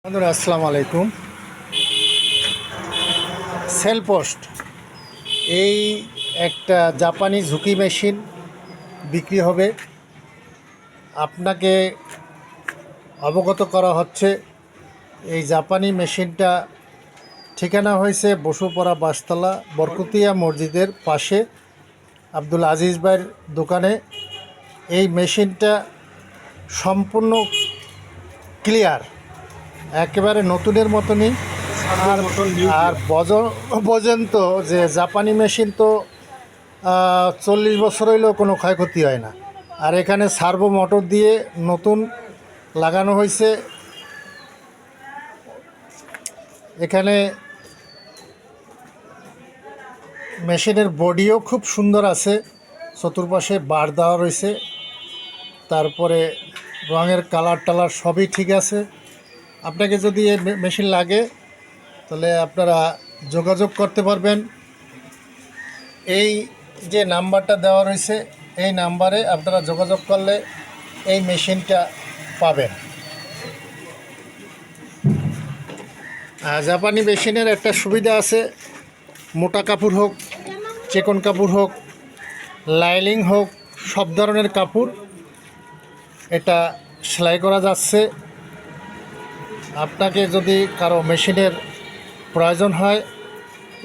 বন্ধুরা আসসালামু আলাইকুম। সেল পোস্ট এই একটা জাপানি ঝুঁকি মেশিন বিক্রি হবে। আপনাকে অবগত করা হচ্ছে এই জাপানি মেশিনটা ঠিকানা হয়েছে বসুপাড়া বাসতলা বরকতিয়া মসজিদের পাশে আব্দুল আজিজ ভাইয়ের দোকানে। এই মেশিনটা সম্পূর্ণ ক্লিয়ার, একেবারে নতুনের মতনই। আর পর্যন্ত যে জাপানি মেশিন তো 40 বছর হইলেও কোনো ক্ষয়ক্ষতি হয় না। আর এখানে সার্ভো মোটর দিয়ে নতুন লাগানো হয়েছে। এখানে মেশিনের বডিও খুব সুন্দর আছে, চতুর্পাশে বার দেওয়া রয়েছে, তারপরে রঙের কালার টালার সবই ঠিক আছে। আপনাকে যদি এই মেশিন লাগে তাহলে আপনারা যোগাযোগ করতে পারবেন। এই যে নাম্বারটা দেওয়া রয়েছে এই নাম্বারে আপনারা যোগাযোগ করলে এই মেশিনটা পাবেন। জাপানি মেশিনের একটা সুবিধা আছে, মোটা কাপড় হোক, চিকন কাপড় হোক, লাইলিং হোক, সব ধরনের কাপড় এটা সেলাই করা যাচ্ছে। আপনাকে যদি কারো মেশিনের প্রয়োজন হয়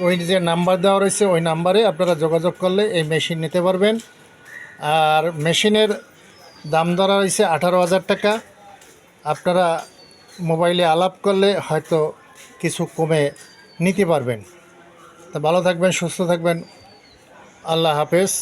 ওই যে নাম্বার দেওয়া রয়েছে ওই নাম্বারে আপনারা যোগাযোগ করলে এই মেশিন নিতে পারবেন। আর মেশিনের দাম ধরা রয়েছে 18,000 টাকা। আপনারা মোবাইলে আলাপ করলে হয়তো কিছু কমে নিতে পারবেন। তা ভালো থাকবেন, সুস্থ থাকবেন, আল্লাহ হাফেজ।